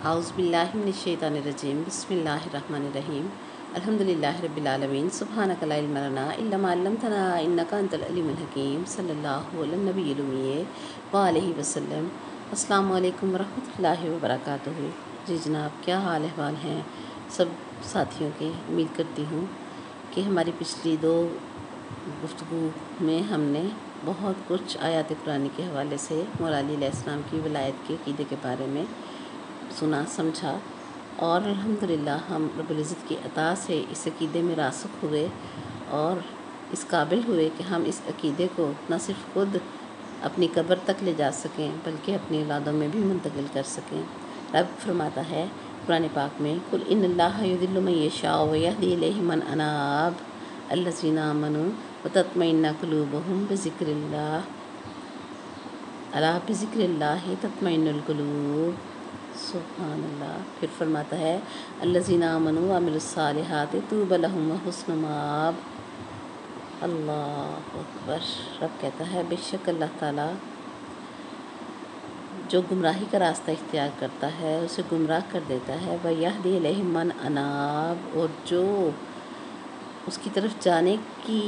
اعوذ باللہ من الشیطان الرجیم بسم اللہ الرحمن الرحیم الحمدللہ رب العالمین سبحانک لا علم لنا الا ما علمتنا انک انت العلیم الحکیم صلی اللہ علی النبی الامی وآلہ وسلم۔ السلام علیکم ورحمۃ اللہ وبرکاتہ۔ جی جناب، کیا حال احوال ہیں سب ساتھیوں کے؟ امید کرتی ہوں کہ ہماری پچھلی دو گفتگو میں ہم نے بہت کچھ آیات قرآن کے حوالے سے مولا علی علیہ السلام کی ولایت کے عقیدے کے بارے میں سنا سمجھا، اور الحمدللہ ہم رب العزت کی عطا سے اس عقیدے میں راسخ ہوئے اور اس قابل ہوئے کہ ہم اس عقیدے کو نہ صرف خود اپنی قبر تک لے جا سکیں بلکہ اپنی اولادوں میں بھی منتقل کر سکیں۔ رب فرماتا ہے قرآن پاک میں، قل ان اللہ یضل من یشاء ویہدی الیہ من اناب الذین آمنوا وتطمئن قلوبہم بذکر اللہ الا بذکر اللہ تطمئن القلوب۔ سبحان اللہ۔ پھر فرماتا ہے الذین آمنوا وعملوا الصالحات طوبی لہم وحسن مآب۔ اللہ اکبر۔ رب کہتا ہے بے شک اللہ تعالیٰ جو گمراہی کا راستہ اختیار کرتا ہے اسے گمراہ کر دیتا ہے، وَيَهْدِي إِلَيْهِ مَنْ أَنَابَ، اور جو اس کی طرف جانے کی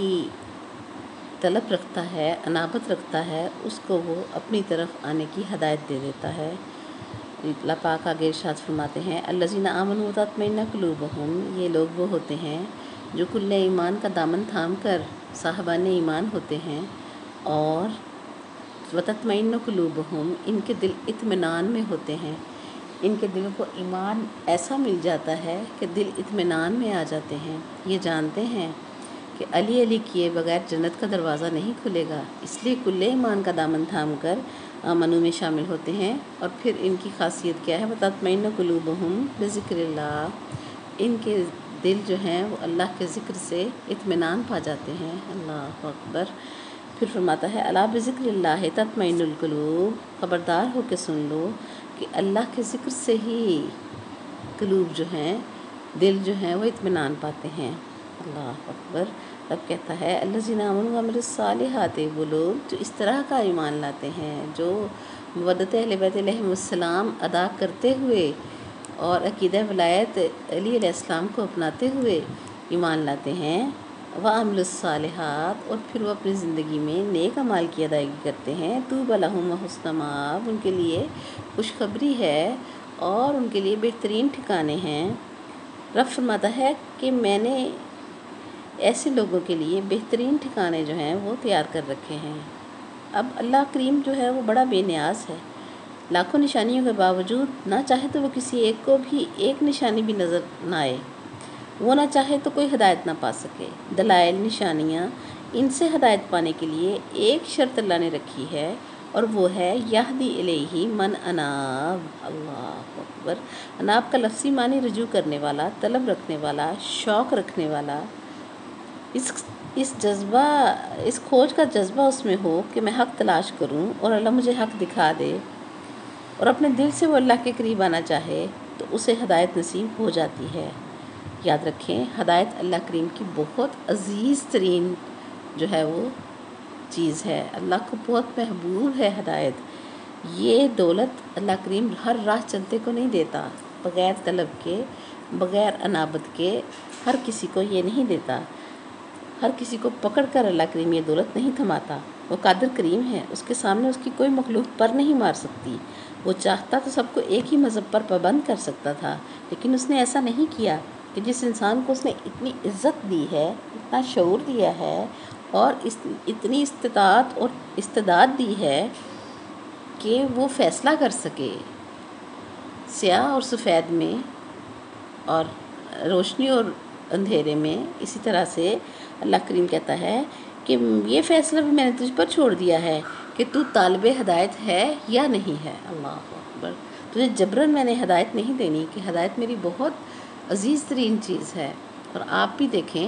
طلب رکھتا ہے، انابت رکھتا ہے، اس کو وہ اپنی طرف آنے کی ہدایت دے دیتا ہے۔ اللہ پاک آگے ارشاد فرماتے ہیں الذین آمنوا وتطمئن قلوبہم، یہ لوگ وہ ہوتے ہیں جو کل ایمان کا دامن تھام کر صاحبان ایمان ہوتے ہیں، اور وتطمئن قلوبہم، ان کے دل اطمینان میں ہوتے ہیں، ان کے دل کو ایمان ایسا مل جاتا ہے کہ دل اطمینان میں آ جاتے ہیں، یہ جانتے ہیں کہ علی علی کیے بغیر جنت کا دروازہ نہیں کھلے گا، اس لیے کل ایمان کا دامن تھام کر آمنو میں شامل ہوتے ہیں۔ اور پھر ان کی خاصیت کیا ہے؟ وَتَطْمَئِنُّ قُلُوبُهُم بِذِكْرِ اللَّهِ، ان کے دل جو ہیں وہ اللہ کے ذکر سے اطمینان پا جاتے ہیں۔ اللہ اکبر۔ پھر فرماتا ہے الا بذکر اللہ تطمئن القلوب، خبردار ہو کے سن لو کہ اللہ کے ذکر سے ہی قلوب جو ہیں، دل جو ہیں وہ اطمینان پاتے ہیں۔ اللہ اکبر۔ رب کہتا ہے الذین آمنوا وعملوا الصالحات، وہ لوگ جو اس طرح کا ایمان لاتے ہیں، جو مودت اہل بیت علیہم السلام ادا کرتے ہوئے اور عقیدہ ولایت علی علیہ السلام کو اپناتے ہوئے ایمان لاتے ہیں، وعملوا الصالحات، اور پھر وہ اپنی زندگی میں نیک اعمال کی ادائیگی کرتے ہیں، طوبی لہم وحسن مآب، ان کے لیے خوشخبری ہے اور ان کے لیے بہترین ٹھکانے ہیں۔ رب فرماتا ہے کہ میں نے ایسے لوگوں کے لیے بہترین ٹھکانے جو ہیں وہ تیار کر رکھے ہیں۔ اب اللہ کریم جو ہے وہ بڑا بے نیاز ہے، لاکھوں نشانیوں کے باوجود نہ چاہے تو وہ کسی ایک کو بھی ایک نشانی بھی نظر نہ آئے، وہ نہ چاہے تو کوئی ہدایت نہ پا سکے۔ دلائل، نشانیاں، ان سے ہدایت پانے کے لیے ایک شرط اللہ نے رکھی ہے، اور وہ ہے یہدی الیہ من اناب۔ اللہ اکبر۔ اناب کا لفظی معنی رجوع کرنے والا، طلب رکھنے والا، شوق رکھنے والا، اس کھوج کا جذبہ اس میں ہو کہ میں حق تلاش کروں اور اللہ مجھے حق دکھا دے، اور اپنے دل سے وہ اللہ کے قریب آنا چاہے تو اسے ہدایت نصیب ہو جاتی ہے۔ یاد رکھیں، ہدایت اللہ کریم کی بہت عزیز ترین جو ہے وہ چیز ہے، اللہ کو بہت محبوب ہے ہدایت۔ یہ دولت اللہ کریم ہر راہ چلتے کو نہیں دیتا، بغیر طلب کے، بغیر انابت کے ہر کسی کو یہ نہیں دیتا، ہر کسی کو پکڑ کر اللہ کریم یہ دولت نہیں تھماتا۔ وہ قادر کریم ہے، اس کے سامنے اس کی کوئی مخلوق پر نہیں مار سکتی۔ وہ چاہتا تو سب کو ایک ہی مذہب پر پابند کر سکتا تھا، لیکن اس نے ایسا نہیں کیا کہ جس انسان کو اس نے اتنی عزت دی ہے، اتنا شعور دیا ہے، اور اتنی استطاعت اور استعداد دی ہے کہ وہ فیصلہ کر سکے سیاہ اور سفید میں، اور روشنی اور اندھیرے میں۔ اسی طرح سے اللہ کریم کہتا ہے کہ یہ فیصلہ بھی میں نے تجھ پر چھوڑ دیا ہے کہ تو طالب ہدایت ہے یا نہیں ہے۔ اللہ اکبر۔ تجھے جبراً میں نے ہدایت نہیں دینی، کہ ہدایت میری بہت عزیز ترین چیز ہے۔ اور آپ بھی دیکھیں،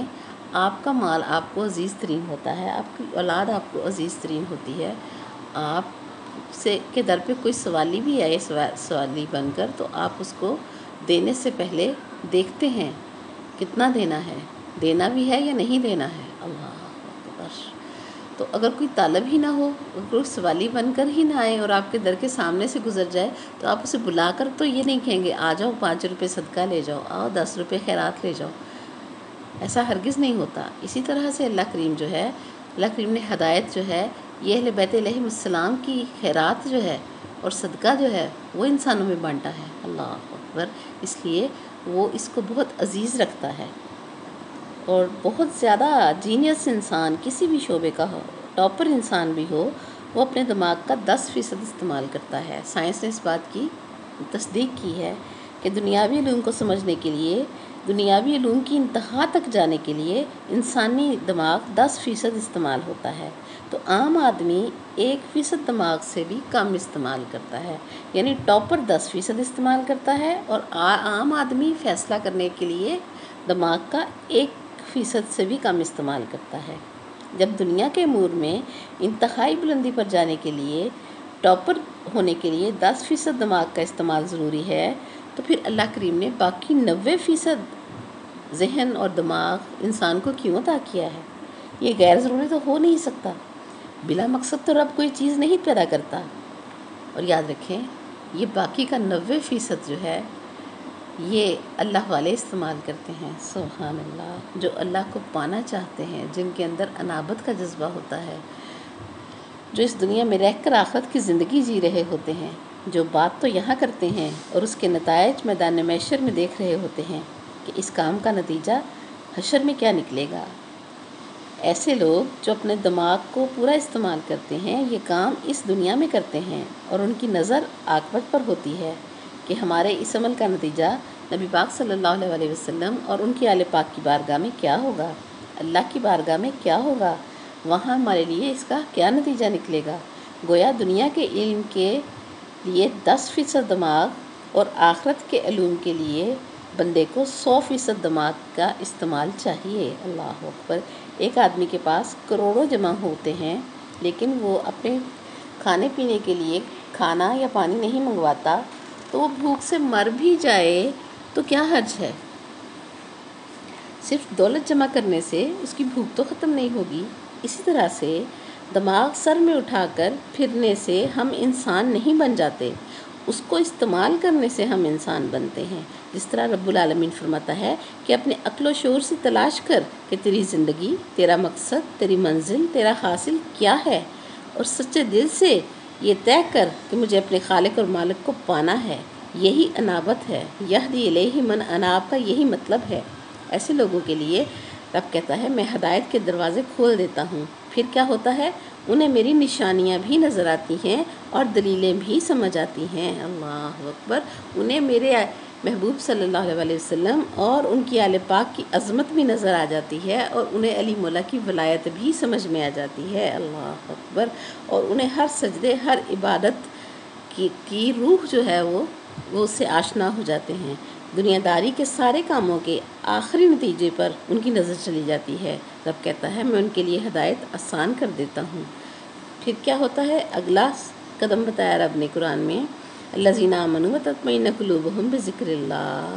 آپ کا مال آپ کو عزیز ترین ہوتا ہے، آپ کی اولاد آپ کو عزیز ترین ہوتی ہے۔ آپ سے کے در پہ کوئی سوالی بھی آئے سوالی بن کر، تو آپ اس کو دینے سے پہلے دیکھتے ہیں کتنا دینا ہے، دینا بھی ہے یا نہیں دینا ہے۔ اللہ اکبر۔ تو اگر کوئی طالب ہی نہ ہو، اگر کوئی سوالی بن کر ہی نہ آئے اور آپ کے در کے سامنے سے گزر جائے، تو آپ اسے بلا کر تو یہ نہیں کہیں گے آ جاؤ 5 روپے صدقہ لے جاؤ، آؤ 10 روپے خیرات لے جاؤ، ایسا ہرگز نہیں ہوتا۔ اسی طرح سے اللہ کریم جو ہے، اللہ کریم نے ہدایت جو ہے یہ اہل بیت علیہ السلام کی خیرات جو ہے اور صدقہ جو ہے وہ انسانوں میں بانٹا ہے۔ اللہ اکبر! اس لیے وہ اس کو بہت عزیز رکھتا ہے، اور بہت زیادہ جینیس انسان کسی بھی شعبے کا ہو، ٹاپر انسان بھی ہو، وہ اپنے دماغ کا 10% استعمال کرتا ہے۔ سائنس نے اس بات کی تصدیق کی ہے کہ دنیاوی علوم کو سمجھنے کے لیے، دنیاوی علوم کی انتہا تک جانے کے لیے انسانی دماغ 10% استعمال ہوتا ہے، تو عام آدمی 1% دماغ سے بھی کم استعمال کرتا ہے، یعنی ٹاپر 10% استعمال کرتا ہے اور عام آدمی فیصلہ کرنے کے لیے دماغ کا 1% سے بھی کم استعمال کرتا ہے۔ جب دنیا کے امور میں انتہائی بلندی پر جانے کے لیے، ٹاپر ہونے کے لیے 10% دماغ کا استعمال ضروری ہے، تو پھر اللہ کریم نے باقی 90% ذہن اور دماغ انسان کو کیوں عطا کیا ہے؟ یہ غیر ضروری تو ہو نہیں سکتا۔ بلا مقصد تو رب کوئی چیز نہیں پیدا کرتا۔ اور یاد رکھیں، یہ باقی کا 90% جو ہے یہ اللہ والے استعمال کرتے ہیں۔ سبحان اللہ! جو اللہ کو پانا چاہتے ہیں، جن کے اندر انابت کا جذبہ ہوتا ہے، جو اس دنیا میں رہ کر آخرت کی زندگی جی رہے ہوتے ہیں، جو بات تو یہاں کرتے ہیں اور اس کے نتائج میدان محشر میں دیکھ رہے ہوتے ہیں کہ اس کام کا نتیجہ حشر میں کیا نکلے گا۔ ایسے لوگ جو اپنے دماغ کو پورا استعمال کرتے ہیں، یہ کام اس دنیا میں کرتے ہیں اور ان کی نظر عاقبت پر ہوتی ہے کہ ہمارے اس عمل کا نتیجہ نبی پاک صلی اللہ علیہ وسلم اور ان کی آل پاک کی بارگاہ میں کیا ہوگا، اللہ کی بارگاہ میں کیا ہوگا، وہاں ہمارے لیے اس کا کیا نتیجہ نکلے گا۔ گویا دنیا کے علم کے لیے 10% دماغ اور آخرت کے علوم کے لیے بندے کو 100% دماغ کا استعمال چاہیے۔ اللہ اکبر! ایک آدمی کے پاس کروڑوں جمع ہوتے ہیں، لیکن وہ اپنے کھانے پینے کے لیے کھانا یا پانی نہیں منگواتا، تو وہ بھوک سے مر بھی جائے تو کیا حرج ہے؟ صرف دولت جمع کرنے سے اس کی بھوک تو ختم نہیں ہوگی۔ اسی طرح سے دماغ سر میں اٹھا کر پھرنے سے ہم انسان نہیں بن جاتے، اس کو استعمال کرنے سے ہم انسان بنتے ہیں۔ جس طرح رب العالمین فرماتا ہے کہ اپنے عقل و شعور سے تلاش کر کہ تیری زندگی، تیرا مقصد، تیری منزل، تیرا حاصل کیا ہے، اور سچے دل سے یہ طے کر کہ مجھے اپنے خالق اور مالک کو پانا ہے۔ یہی انابت ہے۔ یہدی الیہ من اناب کا یہی مطلب ہے۔ ایسے لوگوں کے لیے رب کہتا ہے میں ہدایت کے دروازے کھول دیتا ہوں۔ پھر کیا ہوتا ہے؟ انہیں میری نشانیاں بھی نظر آتی ہیں اور دلیلیں بھی سمجھ آتی ہیں۔ اللہ اکبر! انہیں میرے محبوب صلی اللہ علیہ وسلم اور ان کی آل پاک کی عظمت بھی نظر آ جاتی ہے، اور انہیں علی مولا کی ولایت بھی سمجھ میں آ جاتی ہے۔ اللہ اکبر! اور انہیں ہر سجدے، ہر عبادت کی روح جو ہے وہ اس سے آشنا ہو جاتے ہیں۔ دنیا داری کے سارے کاموں کے آخری نتیجے پر ان کی نظر چلی جاتی ہے۔ رب کہتا ہے میں ان کے لیے ہدایت آسان کر دیتا ہوں۔ پھر کیا ہوتا ہے؟ اگلا قدم بتایا رب نے قرآن میں، الذین آمنوا وتطمئن قلوبہم بذکر اللہ۔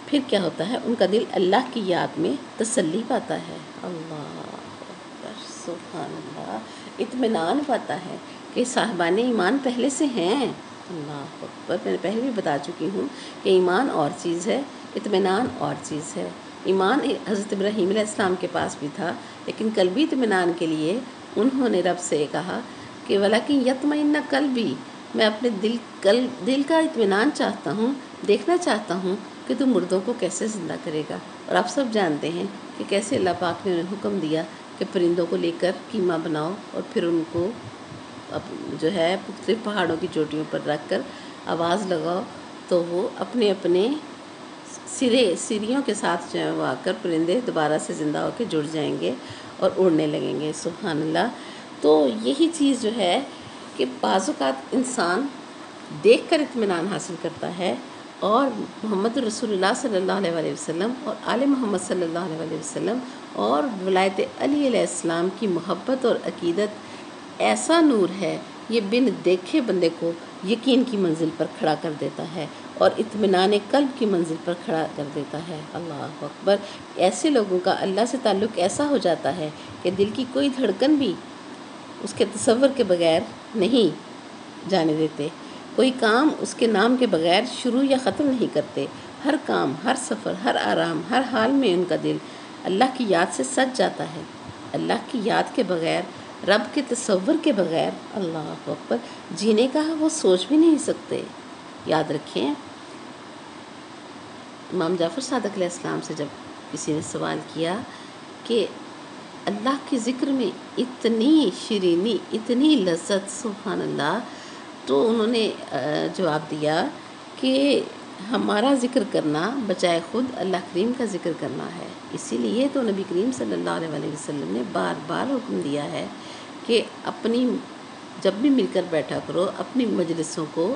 پھر کیا ہوتا ہے؟ ان کا دل اللہ کی یاد میں تسلی پاتا ہے۔ اللہ اکبر! سبحان اللہ! اطمینان پاتا ہے کہ صاحبان ایمان پہلے سے ہیں۔ اللہ اکبر! میں نے پہلے بھی بتا چکی ہوں کہ ایمان اور چیز ہے، اطمینان اور چیز ہے۔ ایمان حضرت ابراہیم علیہ السلام کے پاس بھی تھا، لیکن قلبی اطمینان کے لیے انہوں نے رب سے کہا کہ وَلَكِنْ يَطْمَئِنَّ قَلْبِي، میں اپنے دل کا اطمینان چاہتا ہوں، دیکھنا چاہتا ہوں کہ تو مردوں کو کیسے زندہ کرے گا۔ اور آپ سب جانتے ہیں کہ کیسے اللہ پاک نے حکم دیا کہ پرندوں کو لے کر کیما بناؤ اور پھر ان کو جو ہے مختلف پہاڑوں کی چوٹیوں پر رکھ کر آواز لگاؤ، تو وہ اپنے اپنے سیریوں کے ساتھ جو ہے وہ آ کر پرندے دوبارہ سے زندہ ہو کے جڑ جائیں گے اور اڑنے لگیں گے۔ سبحان اللہ! تو یہی چیز جو ہے کہ بعض اوقات انسان دیکھ کر اطمینان حاصل کرتا ہے، اور محمد رسول اللہ صلی اللہ علیہ وسلم اور آل محمد صلی اللہ علیہ وسلم اور ولایت علی علیہ السلام کی محبت اور عقیدت ایسا نور ہے، یہ بن دیکھے بندے کو یقین کی منزل پر کھڑا کر دیتا ہے اور اطمینان قلب کی منزل پر کھڑا کر دیتا ہے۔ اللہ اکبر! ایسے لوگوں کا اللہ سے تعلق ایسا ہو جاتا ہے کہ دل کی کوئی دھڑکن بھی اس کے تصور کے بغیر نہیں جانے دیتے، کوئی کام اس کے نام کے بغیر شروع یا ختم نہیں کرتے۔ ہر کام، ہر سفر، ہر آرام، ہر حال میں ان کا دل اللہ کی یاد سے سج جاتا ہے۔ اللہ کی یاد کے بغیر، رب کے تصور کے بغیر، اللہ اکبر، جینے کا وہ سوچ بھی نہیں سکتے۔ یاد رکھیں، امام جعفر صادق علیہ السلام سے جب کسی نے سوال کیا کہ اللہ کے ذکر میں اتنی شیرینی، اتنی لذت، سبحان اللہ، تو انہوں نے جواب دیا کہ ہمارا ذکر کرنا بجائے خود اللہ کریم کا ذکر کرنا ہے۔ اسی لیے تو نبی کریم صلی اللہ علیہ وسلم نے بار بار حکم دیا ہے کہ اپنی جب بھی مل کر بیٹھا کرو، اپنی مجلسوں کو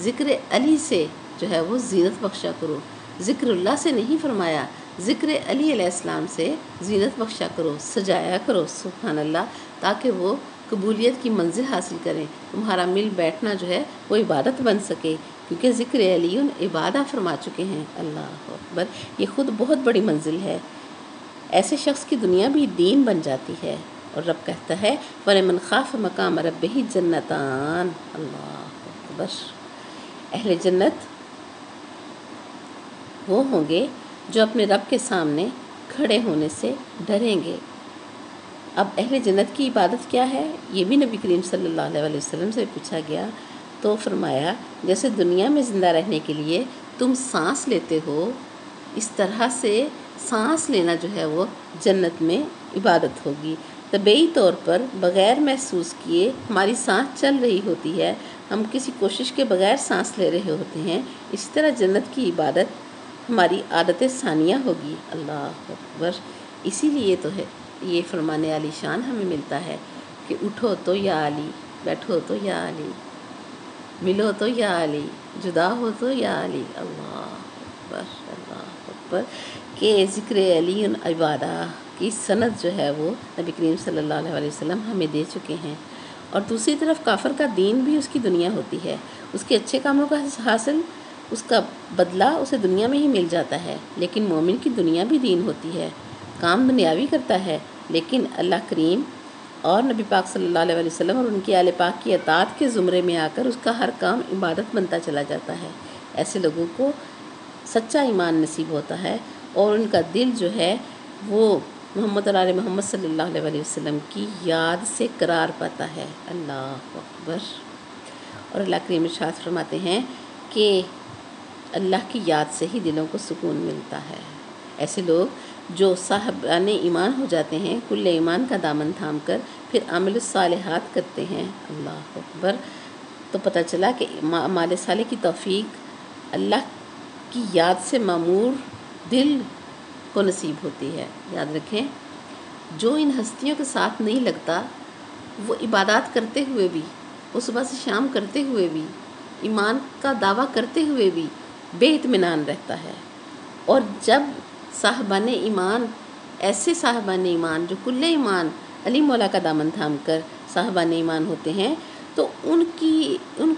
ذکر علی سے جو ہے وہ زینت بخشا کرو۔ ذکر اللہ سے نہیں فرمایا، ذکر علی علیہ السلام سے زینت بخشا کرو، سجایا کرو، سبحان اللہ، تاکہ وہ قبولیت کی منزل حاصل کریں، تمہارا مل بیٹھنا جو ہے وہ عبادت بن سکے، کیونکہ ذکر علی عبادہ فرما چکے ہیں۔ اللہ اکبر، یہ خود بہت بڑی منزل ہے۔ ایسے شخص کی دنیا بھی دین بن جاتی ہے، اور رب کہتا ہے وَلِمَنْ خَافَ مَقَامَ رَبِّهِ جَنَّتَانِ۔ اللہ اکبر، اہل جنت وہ ہوں گے جو اپنے رب کے سامنے کھڑے ہونے سے ڈریں گے۔ اب اہل جنت کی عبادت کیا ہے، یہ بھی نبی کریم صلی اللہ علیہ وسلم سے پوچھا گیا، تو فرمایا جیسے دنیا میں زندہ رہنے کے لیے تم سانس لیتے ہو، اس طرح سے سانس لینا جو ہے وہ جنت میں عبادت ہوگی۔ طبعی طور پر بغیر محسوس کیے ہماری سانس چل رہی ہوتی ہے، ہم کسی کوشش کے بغیر سانس لے رہے ہوتے ہیں، اسی طرح جنت کی عبادت ہماری عادت ثانیہ ہوگی۔ اللہ اکبر، اسی لیے تو ہے یہ فرمان علی شان ہمیں ملتا ہے کہ اٹھو تو یا علی، بیٹھو تو یا علی، ملو تو یا علی، جدا ہو تو یا علی۔ اللہ اکبر، اللہ اکبر، کہ ذکر علی عبادہ کی سند جو ہے وہ نبی کریم صلی اللہ علیہ وسلم ہمیں دے چکے ہیں۔ اور دوسری طرف کافر کا دین بھی اس کی دنیا ہوتی ہے، اس کے اچھے کاموں کا حاصل، اس کا بدلہ اسے دنیا میں ہی مل جاتا ہے، لیکن مومن کی دنیا بھی دین ہوتی ہے، کام دنیاوی کرتا ہے، لیکن اللہ کریم اور نبی پاک صلی اللہ علیہ وسلم اور ان کی آل پاک کی اطاعت کے زمرے میں آ کر اس کا ہر کام عبادت بنتا چلا جاتا ہے۔ ایسے لوگوں کو سچا ایمان نصیب ہوتا ہے، اور ان کا دل جو ہے وہ محمد اور آل محمد صلی اللہ علیہ وسلم کی یاد سے قرار پاتا ہے۔ اللہ اکبر، اور اللہ کریم ارشاد فرماتے ہیں کہ اللہ کی یاد سے ہی دلوں کو سکون ملتا ہے۔ ایسے لوگ جو صاحبان ایمان ہو جاتے ہیں، کل ایمان کا دامن تھام کر پھر عمل الصالحات کرتے ہیں، اللہ اکبر، تو پتہ چلا کہ اعمال صالح کی توفیق اللہ کی یاد سے معمور دل کو نصیب ہوتی ہے۔ یاد رکھیں، جو ان ہستیوں کے ساتھ نہیں لگتا، وہ عبادات کرتے ہوئے بھی، وہ صبح سے شام کرتے ہوئے بھی، ایمان کا دعویٰ کرتے ہوئے بھی بے اطمینان رہتا ہے۔ اور جب صاحبان ایمان، ایسے صاحبان ایمان جو کل ایمان علی مولا کا دامن تھام کر صاحبان ایمان ہوتے ہیں، تو ان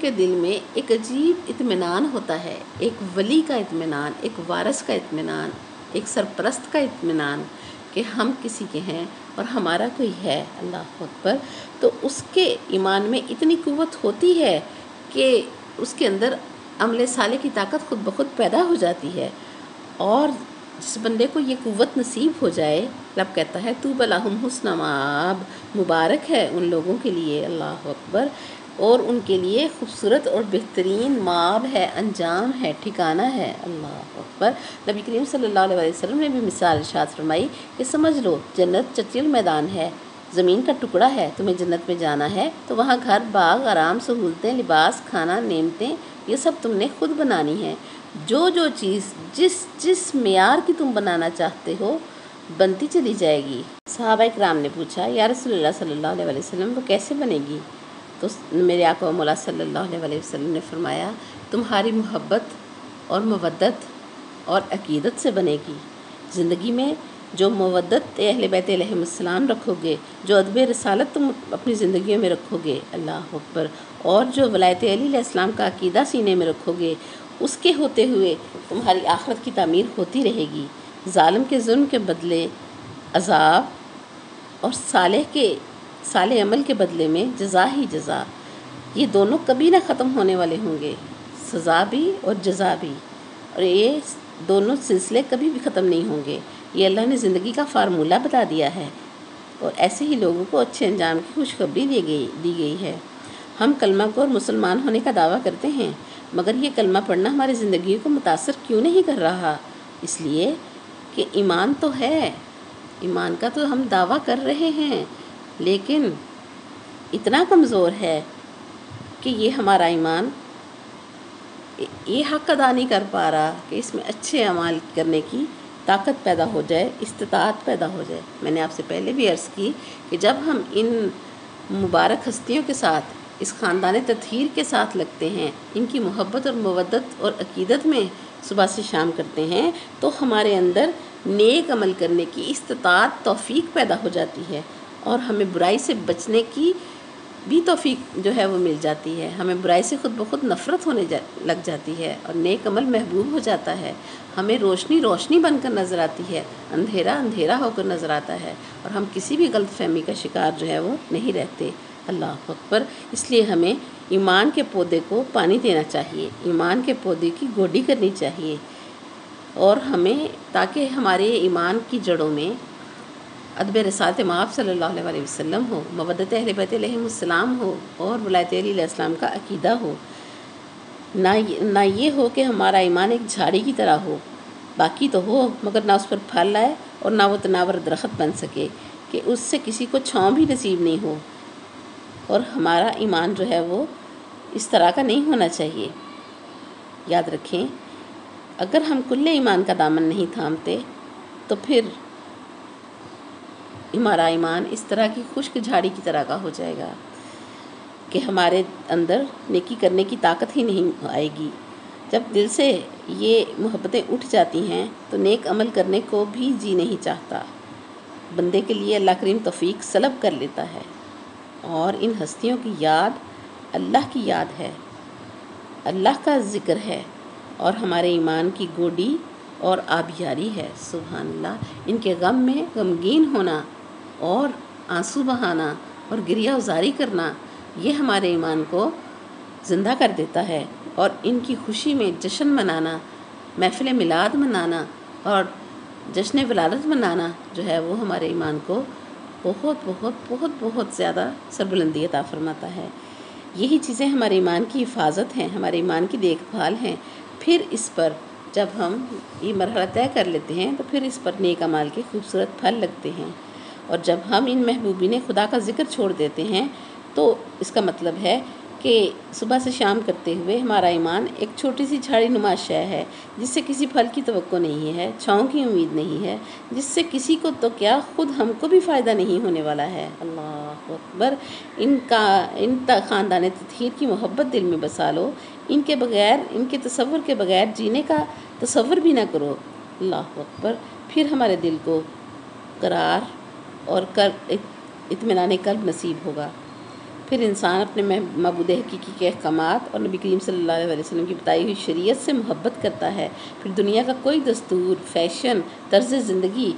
کے دل میں ایک عجیب اطمینان ہوتا ہے، ایک ولی کا اطمینان، ایک وارث کا اطمینان، ایک سرپرست کا اطمینان کہ ہم کسی کے ہیں اور ہمارا کوئی ہے۔ اللہ اکبر، تو اس کے ایمان میں اتنی قوت ہوتی ہے کہ اس کے اندر عمل صالح کی طاقت خود بخود پیدا ہو جاتی ہے۔ اور جس بندے کو یہ قوت نصیب ہو جائے، رب کہتا ہے طوبی لہم حسن مآب، مبارک ہے ان لوگوں کے لیے، اللہ اکبر، اور ان کے لیے خوبصورت اور بہترین مآب ہے، انجام ہے، ٹھکانہ ہے۔ اللہ اکبر، نبی کریم صلی اللہ علیہ وسلم نے بھی مثال ارشاد فرمائی کہ سمجھ لو جنت چچیل میدان ہے، زمین کا ٹکڑا ہے، تمہیں جنت میں جانا ہے تو وہاں گھر، باغ، آرام، سہولتیں، لباس، کھانا، نعمتیں، یہ سب تم نے خود بنانی ہیں۔ جو چیز جس معیار کی تم بنانا چاہتے ہو بنتی چلی جائے گی۔ صحابہ اکرام نے پوچھا یا رسول اللہ صلی اللہ علیہ وسلم وہ کیسے بنے گی؟ تو میرے آقا و مولا صلی اللہ علیہ وسلم نے فرمایا تمہاری محبت اور مودت اور عقیدت سے بنے گی۔ زندگی میں جو مودت اہل بیت علیہم السلام رکھو گے، جو ادب رسالت تم اپنی زندگیوں میں رکھو گے، اللہ اکبر، اور جو ولایت علی علیہ السلام کا عقیدہ سینے میں رکھو گے، اس کے ہوتے ہوئے تمہاری آخرت کی تعمیر ہوتی رہے گی۔ ظالم کے ظلم کے بدلے عذاب، اور صالح کے صالح عمل کے بدلے میں جزا ہی جزا، یہ دونوں کبھی نہ ختم ہونے والے ہوں گے، سزا بھی اور جزا بھی، اور یہ دونوں سلسلے کبھی بھی ختم نہیں ہوں گے۔ یہ اللہ نے زندگی کا فارمولہ بتا دیا ہے، اور ایسے ہی لوگوں کو اچھے انجام کی خوشخبری دی گئی ہے۔ ہم کلمہ کو اور مسلمان ہونے کا دعویٰ کرتے ہیں، مگر یہ کلمہ پڑھنا ہماری زندگی کو متاثر کیوں نہیں کر رہا؟ اس لیے کہ ایمان تو ہے، ایمان کا تو ہم دعویٰ کر رہے ہیں، لیکن اتنا کمزور ہے کہ یہ ہمارا ایمان یہ حق ادا نہیں کر پا رہا کہ اس میں اچھے اعمال کرنے کی طاقت پیدا ہو جائے، استطاعت پیدا ہو جائے۔ میں نے آپ سے پہلے بھی عرض کی کہ جب ہم ان مبارک ہستیوں کے ساتھ، اس خاندان تطہیر کے ساتھ لگتے ہیں، ان کی محبت اور مودت اور عقیدت میں صبح سے شام کرتے ہیں، تو ہمارے اندر نیک عمل کرنے کی استطاعت، توفیق پیدا ہو جاتی ہے، اور ہمیں برائی سے بچنے کی بھی توفیق جو ہے وہ مل جاتی ہے۔ ہمیں برائی سے خود بخود نفرت ہونے لگ جاتی ہے، اور نیک عمل محبوب ہو جاتا ہے۔ ہمیں روشنی روشنی بن کر نظر آتی ہے، اندھیرا اندھیرا ہو کر نظر آتا ہے، اور ہم کسی بھی غلط فہمی کا شکار جو ہے وہ نہیں رہتے۔ اللہ اکبر۔ اس لیے ہمیں ایمان کے پودے کو پانی دینا چاہیے، ایمان کے پودے کی گوڈی کرنی چاہیے، اور ہمیں تاکہ ہمارے ایمان کی جڑوں میں ادب رسالت مآب صلی اللہ علیہ وسلم ہو، مودت اہل بیت علیہم السلام ہو، اور ولایت علی علیہ السلام کا عقیدہ ہو۔ نہ یہ ہو کہ ہمارا ایمان ایک جھاڑی کی طرح ہو، باقی تو ہو مگر نہ اس پر پھل آئے اور نہ وہ تناور درخت بن سکے کہ اس سے کسی کو چھاؤں بھی نصیب نہیں ہو، اور ہمارا ایمان جو ہے وہ اس طرح کا نہیں ہونا چاہیے۔ یاد رکھیں، اگر ہم کل ایمان کا دامن نہیں تھامتے تو پھر ہمارا ایمان اس طرح کی خشک جھاڑی کی طرح کا ہو جائے گا کہ ہمارے اندر نیکی کرنے کی طاقت ہی نہیں آئے گی۔ جب دل سے یہ محبتیں اٹھ جاتی ہیں تو نیک عمل کرنے کو بھی جی نہیں چاہتا، بندے کے لیے اللہ کریم توفیق سلب کر لیتا ہے، اور ان ہستیوں کی یاد اللہ کی یاد ہے، اللہ کا ذکر ہے، اور ہمارے ایمان کی گوڈی اور آبیاری ہے۔ سبحان اللہ۔ ان کے غم میں غمگین ہونا اور آنسو بہانا اور گریہ ازاری کرنا، یہ ہمارے ایمان کو زندہ کر دیتا ہے، اور ان کی خوشی میں جشن منانا، محفل میلاد منانا اور جشن ولادت منانا جو ہے وہ ہمارے ایمان کو بہت بہت بہت بہت زیادہ سربلندی عطا فرماتا ہے۔ یہی چیزیں ہمارے ایمان کی حفاظت ہیں، ہمارے ایمان کی دیکھ بھال ہیں۔ پھر اس پر جب ہم یہ مرحلہ طے کر لیتے ہیں تو پھر اس پر نیک اعمال کے خوبصورت پھل لگتے ہیں، اور جب ہم ان محبوبین خدا کا ذکر چھوڑ دیتے ہیں تو اس کا مطلب ہے کہ صبح سے شام کرتے ہوئے ہمارا ایمان ایک چھوٹی سی جھاڑی نما شے ہے، جس سے کسی پھل کی توقع نہیں ہے، چھاؤں کی امید نہیں ہے، جس سے کسی کو تو کیا خود ہم کو بھی فائدہ نہیں ہونے والا ہے۔ اللہ اکبر۔ ان خاندان تطہیر کی محبت دل میں بسا لو، ان کے بغیر، ان کے تصور کے بغیر جینے کا تصور بھی نہ کرو۔ اللہ اکبر۔ پھر ہمارے دل کو قرار اور اطمینان قلب نصیب ہوگا۔ پھر انسان اپنے معبود حقیقی کے احکامات اور نبی کریم صلی اللہ علیہ وسلم کی بتائی ہوئی شریعت سے محبت کرتا ہے۔ پھر دنیا کا کوئی دستور، فیشن، طرز زندگی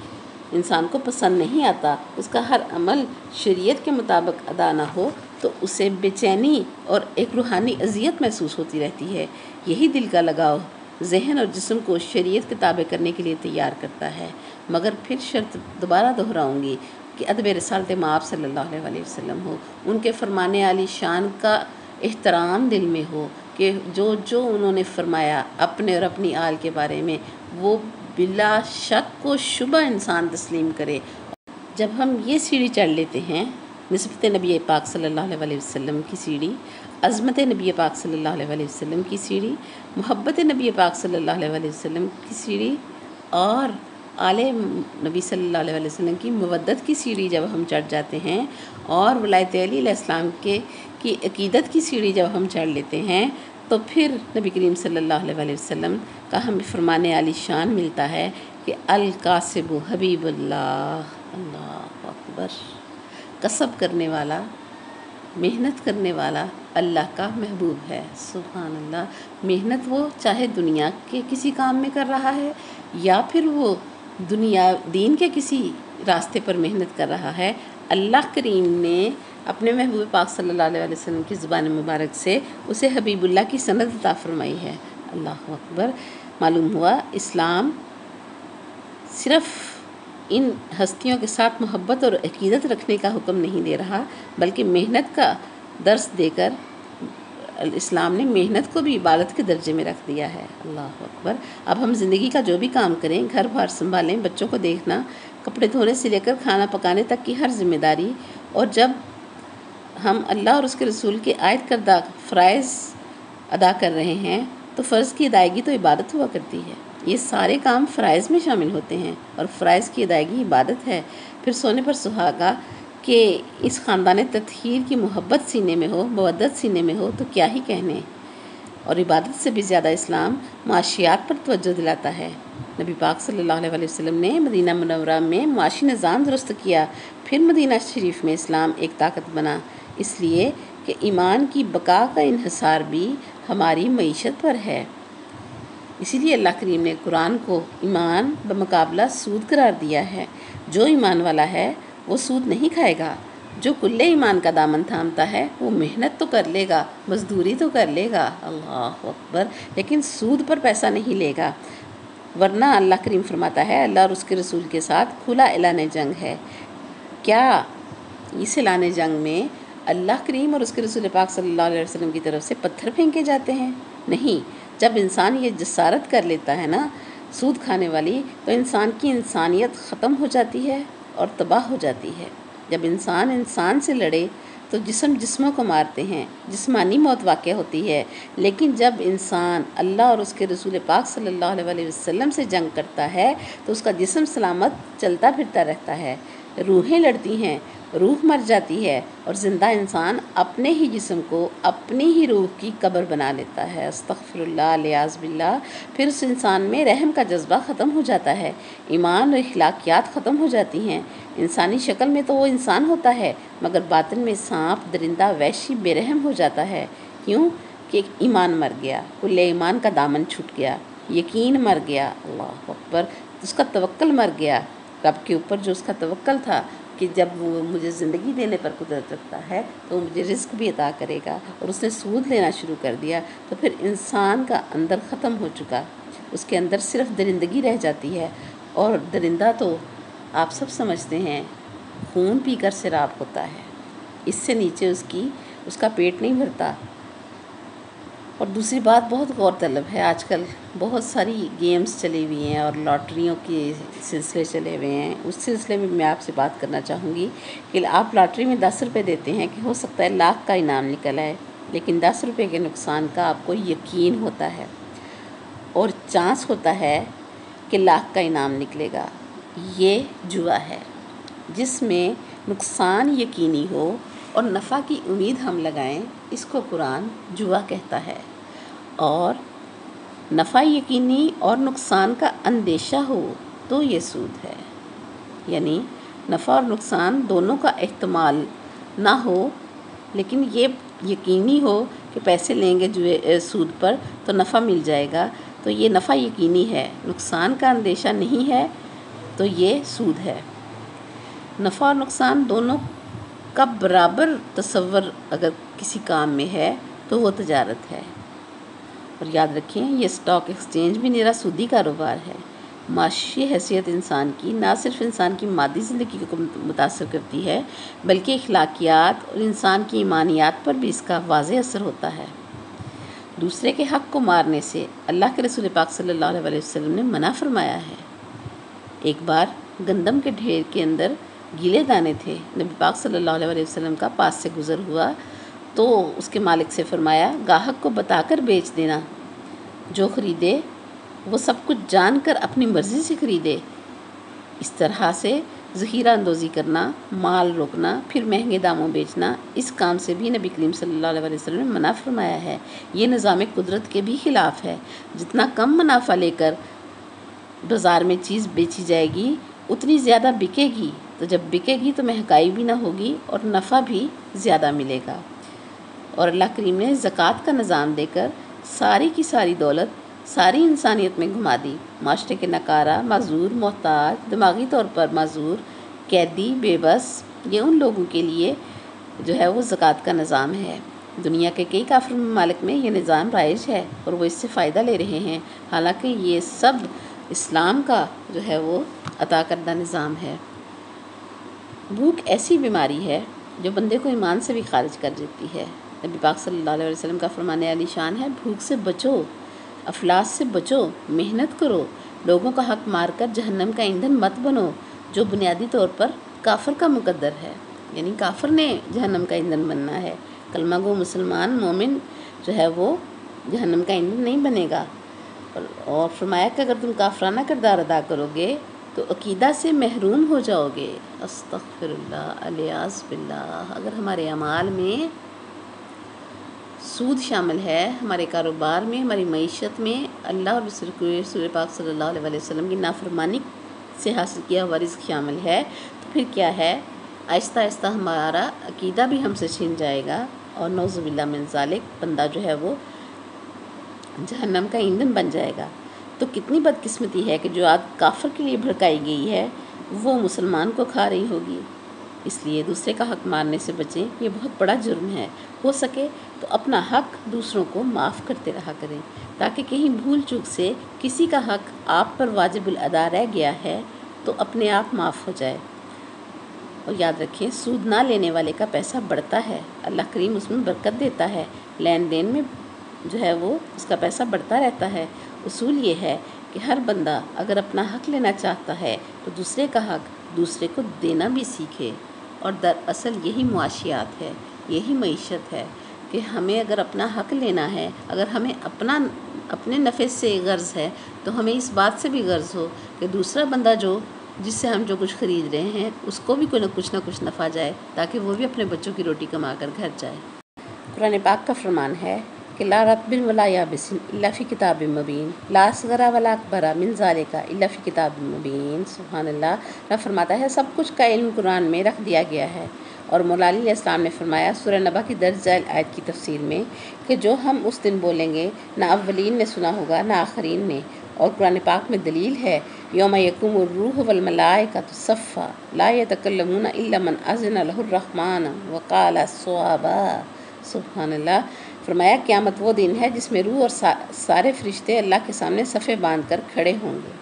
انسان کو پسند نہیں آتا۔ اس کا ہر عمل شریعت کے مطابق ادا نہ ہو تو اسے بے چینی اور ایک روحانی اذیت محسوس ہوتی رہتی ہے۔ یہی دل کا لگاؤ ذہن اور جسم کو شریعت کے تابع کرنے کے لیے تیار کرتا ہے۔ مگر پھر شرط دوبارہ دہراؤں گی کہ ادب رسالت مآب صلی اللہ علیہ وسلم ہو، ان کے فرمان عالی شان کا احترام دل میں ہو کہ جو انہوں نے فرمایا اپنے اور اپنی آل کے بارے میں وہ بلا شک و شبہ انسان تسلیم کرے۔ جب ہم یہ سیڑھی چڑھ لیتے ہیں، نسبت نبی پاک صلی اللہ علیہ وسلم کی سیڑھی، عظمت نبی پاک صلی اللہ علیہ وسلم کی سیڑھی، محبت نبی پاک صلی اللہ علیہ وسلم کی سیڑھی، اور آل نبی صلی اللہ علیہ وسلم کی مودت کی سیڑھی جب ہم چڑھ جاتے ہیں، اور ولایت علی علیہ السلام کی عقیدت کی سیڑھی جب ہم چڑھ لیتے ہیں، تو پھر نبی کریم صلی اللہ علیہ وسلم کا ہمیں فرمان عالی شان ملتا ہے کہ القاسب حبیب اللہ۔ اللہ اکبر۔ کسب کرنے والا، محنت کرنے والا اللہ کا محبوب ہے۔ سبحان اللہ۔ محنت وہ چاہے دنیا کے کسی کام میں کر رہا ہے یا پھر وہ دین کے کسی راستے پر محنت کر رہا ہے، اللہ کریم نے اپنے محبوب پاک صلی اللہ علیہ وسلم کی زبان مبارک سے اسے حبیب اللہ کی سند عطا فرمائی ہے۔ اللہ اکبر۔ معلوم ہوا اسلام صرف ان ہستیوں کے ساتھ محبت اور عقیدت رکھنے کا حکم نہیں دے رہا، بلکہ محنت کا درس دے کر اسلام نے محنت کو بھی عبادت کے درجے میں رکھ دیا ہے۔ اللہ اکبر۔ اب ہم زندگی کا جو بھی کام کریں، گھر بار سنبھالیں، بچوں کو دیکھنا، کپڑے دھونے سے لے کر کھانا پکانے تک کی ہر ذمہ داری، اور جب ہم اللہ اور اس کے رسول کے عائد کردہ فرائض ادا کر رہے ہیں تو فرض کی ادائیگی تو عبادت ہوا کرتی ہے۔ یہ سارے کام فرائض میں شامل ہوتے ہیں اور فرائض کی ادائیگی عبادت ہے۔ پھر سونے پر سہاگا کہ اس خاندان تطہیر کی محبت سینے میں ہو، مودت سینے میں ہو تو کیا ہی کہنے۔ اور عبادت سے بھی زیادہ اسلام معاشیات پر توجہ دلاتا ہے۔ نبی پاک صلی اللہ علیہ وسلم نے مدینہ منورہ میں معاشی نظام درست کیا، پھر مدینہ شریف میں اسلام ایک طاقت بنا، اس لیے کہ ایمان کی بقا کا انحصار بھی ہماری معیشت پر ہے۔ اسی لیے اللہ کریم نے قرآن کو ایمان بمقابلہ سود قرار دیا ہے۔ جو ایمان والا ہے وہ سود نہیں کھائے گا، جو کل ایمان کا دامن تھامتا ہے وہ محنت تو کر لے گا، مزدوری تو کر لے گا، اللہ اکبر، لیکن سود پر پیسہ نہیں لے گا، ورنہ اللہ کریم فرماتا ہے اللہ اور اس کے رسول کے ساتھ کھلا اعلان جنگ ہے۔ کیا اس اعلان جنگ میں اللہ کریم اور اس کے رسول پاک صلی اللہ علیہ وسلم کی طرف سے پتھر پھینکے جاتے ہیں؟ نہیں۔ جب انسان یہ جسارت کر لیتا ہے نا سود کھانے والی، تو انسان کی انسانیت ختم ہو جاتی ہے اور تباہ ہو جاتی ہے۔ جب انسان انسان سے لڑے تو جسموں کو مارتے ہیں، جسمانی موت واقع ہوتی ہے، لیکن جب انسان اللہ اور اس کے رسول پاک صلی اللہ علیہ وسلم سے جنگ کرتا ہے تو اس کا جسم سلامت چلتا پھرتا رہتا ہے، روحیں لڑتی ہیں، روح مر جاتی ہے اور زندہ انسان اپنے ہی جسم کو اپنی ہی روح کی قبر بنا لیتا ہے۔ استغفر اللہ، الیاذ باللہ۔ پھر اس انسان میں رحم کا جذبہ ختم ہو جاتا ہے، ایمان اور اخلاقیات ختم ہو جاتی ہیں۔ انسانی شکل میں تو وہ انسان ہوتا ہے، مگر باطن میں سانپ، درندہ، وحشی، بے رحم ہو جاتا ہے۔ کیوں؟ کہ ایمان مر گیا، کل ایمان کا دامن چھوٹ گیا، یقین مر گیا، اللہ اکبر، اس کا توکل مر گیا رب کے اوپر، جو اس کا توکل تھا کہ جب وہ مجھے زندگی دینے پر قدرت رکھتا ہے تو وہ مجھے رزق بھی عطا کرے گا، اور اس نے سود لینا شروع کر دیا تو پھر انسان کا اندر ختم ہو چکا، اس کے اندر صرف درندگی رہ جاتی ہے، اور درندہ تو آپ سب سمجھتے ہیں خون پی کر سیراب ہوتا ہے، اس سے نیچے اس کا پیٹ نہیں بھرتا۔ اور دوسری بات بہت غور طلب ہے، آج کل بہت ساری گیمز چلی ہوئی ہیں اور لاٹریوں کے سلسلے چلے ہوئے ہیں، اس سلسلے میں آپ سے بات کرنا چاہوں گی کہ آپ لاٹری میں 10 روپے دیتے ہیں کہ ہو سکتا ہے لاکھ کا انعام نکل آئے، لیکن 10 روپے کے نقصان کا آپ کو یقین ہوتا ہے اور چانس ہوتا ہے کہ لاکھ کا انعام نکلے گا۔ یہ جوا ہے جس میں نقصان یقینی ہو اور نفع کی امید ہم لگائیں، اس کو قرآن جوا کہتا ہے، اور نفع یقینی اور نقصان کا اندیشہ ہو تو یہ سود ہے، یعنی نفع اور نقصان دونوں کا احتمال نہ ہو، لیکن یہ یقینی ہو کہ پیسے لیں گے سود پر تو نفع مل جائے گا، تو یہ نفع یقینی ہے، نقصان کا اندیشہ نہیں ہے تو یہ سود ہے۔ نفع اور نقصان دونوں کا برابر تصور اگر کسی کام میں ہے تو وہ تجارت ہے، اور یاد رکھیں یہ سٹاک ایکسچینج بھی میرا سودی کاروبار ہے۔ معاشی حیثیت انسان کی نہ صرف انسان کی مادی زندگی کو متاثر کرتی ہے، بلکہ اخلاقیات اور انسان کی ایمانیات پر بھی اس کا واضح اثر ہوتا ہے۔ دوسرے کے حق کو مارنے سے اللہ کے رسول پاک صلی اللہ علیہ وسلم نے منع فرمایا ہے۔ ایک بار گندم کے ڈھیر کے اندر گیلے دانے تھے، نبی پاک صلی اللہ علیہ وسلم کا پاس سے گزر ہوا تو اس کے مالک سے فرمایا گاہک کو بتا کر بیچ دینا، جو خریدے وہ سب کچھ جان کر اپنی مرضی سے خریدے۔ اس طرح سے ذخیرہ اندوزی کرنا، مال روکنا، پھر مہنگے داموں بیچنا، اس کام سے بھی نبی کریم صلی اللہ علیہ وسلم نے منع فرمایا ہے۔ یہ نظام قدرت کے بھی خلاف ہے۔ جتنا کم منافع لے کر بازار میں چیز بیچی جائے گی اتنی زیادہ بکے گی، تو جب بکے گی تو مہنگائی بھی نہ ہوگی اور نفع بھی زیادہ ملے گا۔ اور اللہ کریم نے زکوٰۃ کا نظام دے کر ساری کی ساری دولت ساری انسانیت میں گھما دی۔ معاشرے کے نکارہ، معذور، محتاج، دماغی طور پر معذور قیدی، بے بس، یہ ان لوگوں کے لیے جو ہے وہ زکوٰۃ کا نظام ہے۔ دنیا کے کئی کافر ممالک میں یہ نظام رائج ہے اور وہ اس سے فائدہ لے رہے ہیں، حالانکہ یہ سب اسلام کا جو ہے وہ عطا کردہ نظام ہے۔ بھوک ایسی بیماری ہے جو بندے کو ایمان سے بھی خارج کر دیتی ہے۔ نبی پاک صلی اللہ علیہ وسلم کا فرمان عالی شان ہے، بھوک سے بچو، افلاس سے بچو، محنت کرو، لوگوں کا حق مار کر جہنم کا ایندھن مت بنو، جو بنیادی طور پر کافر کا مقدر ہے، یعنی کافر نے جہنم کا ایندھن بننا ہے۔ کلمہ گو مسلمان مومن جو ہے وہ جہنم کا ایندھن نہیں بنے گا۔ اور فرمایا کہ اگر تم کافرانہ کردار ادا کرو گے تو عقیدہ سے محروم ہو جاؤ گے۔ استغفر اللہ، الیاذ باللہ۔ اگر ہمارے اعمال میں سود شامل ہے، ہمارے کاروبار میں، ہماری معیشت میں اللہ اور رسول پاک صلی اللہ علیہ وسلم کی نافرمانی سے حاصل کیا ہوا رزق شامل ہے، تو پھر کیا ہے، آہستہ آہستہ ہمارا عقیدہ بھی ہم سے چھن جائے گا اور نعوذ باللہ من ذالک بندہ جو ہے وہ جہنم کا ایندھن بن جائے گا۔ تو کتنی بدقسمتی ہے کہ جو آگ کافر کے لیے بھڑکائی گئی ہے وہ مسلمان کو کھا رہی ہوگی۔ اس لیے دوسرے کا حق مارنے سے بچیں، یہ بہت بڑا جرم ہے۔ ہو سکے تو اپنا حق دوسروں کو معاف کرتے رہا کریں، تاکہ کہیں بھول چوک سے کسی کا حق آپ پر واجب الادا رہ گیا ہے تو اپنے آپ معاف ہو جائے۔ اور یاد رکھیں، سود نہ لینے والے کا پیسہ بڑھتا ہے، اللہ کریم اس میں برکت دیتا ہے، لین دین میں جو ہے وہ اس کا پیسہ بڑھتا رہتا ہے۔ اصول یہ ہے کہ ہر بندہ اگر اپنا حق لینا چاہتا ہے تو دوسرے کا حق دوسرے کو دینا بھی سیکھے، اور دراصل یہی معاشیات ہے، یہی معیشت ہے کہ ہمیں اگر اپنا حق لینا ہے، اگر ہمیں اپنے نفع سے غرض ہے تو ہمیں اس بات سے بھی غرض ہو کہ دوسرا بندہ جس سے ہم جو کچھ خرید رہے ہیں اس کو بھی کوئی نہ کچھ نفع جائے، تاکہ وہ بھی اپنے بچوں کی روٹی کما کر گھر جائے۔ قرآن پاک کا فرمان ہے کہ لا رطب ولا یابس الا فی کتاب مبین، لا اصغر ولا اکبر من ذالک الا فی کتاب مبین۔ سبحان اللہ۔ رب فرماتا ہے سب کچھ کا علم قرآن میں رکھ دیا گیا ہے۔ اور مولا علی علیہ السلام نے فرمایا سورہ نبا کی درج ذیل آیت کی تفسیر میں کہ جو ہم اس دن بولیں گے نہ اولین نے سنا ہوگا نہ آخرین نے۔ اور قرآن پاک میں دلیل ہے یوم یقوم الروح والملائکۃ صفا لا یتکلمون الا من اذن له الرحمن وقال صوابا۔ سبحان اللہ۔ فرمایا قیامت وہ دن ہے جس میں روح اور سارے فرشتے اللہ کے سامنے صفے باندھ کر کھڑے ہوں گے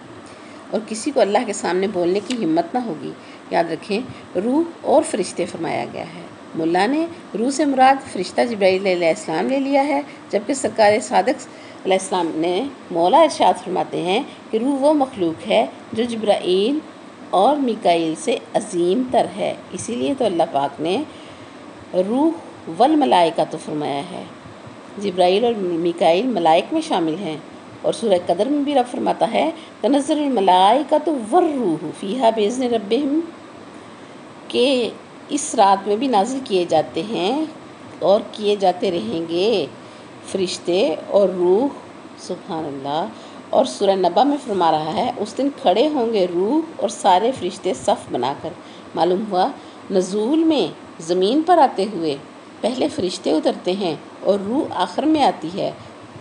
اور کسی کو اللہ کے سامنے بولنے کی ہمت نہ ہوگی۔ یاد رکھیں، روح اور فرشتے فرمایا گیا ہے۔ ملا نے روح سے مراد فرشتہ جبرائیل علیہ السلام لے لیا ہے، جبکہ سرکار صادق علیہ السلام نے مولا ارشاد فرماتے ہیں کہ روح وہ مخلوق ہے جو جبرائیل اور میکائیل سے عظیم تر ہے۔ اسی لیے تو اللہ پاک نے روح والملائکہ تو فرمایا ہے۔ جبرائیل اور میکائیل ملائک میں شامل ہیں۔ اور سورہ قدر میں بھی رب فرماتا ہے تنزل الملائکۃ والروح فیہا باذن ربہم، کہ اس رات میں بھی نازل کیے جاتے ہیں اور کیے جاتے رہیں گے فرشتے اور روح۔ سبحان اللہ۔ اور سورہ نبا میں فرما رہا ہے اس دن کھڑے ہوں گے روح اور سارے فرشتے صف بنا کر۔ معلوم ہوا نزول میں زمین پر آتے ہوئے پہلے فرشتے اترتے ہیں اور روح آخر میں آتی ہے،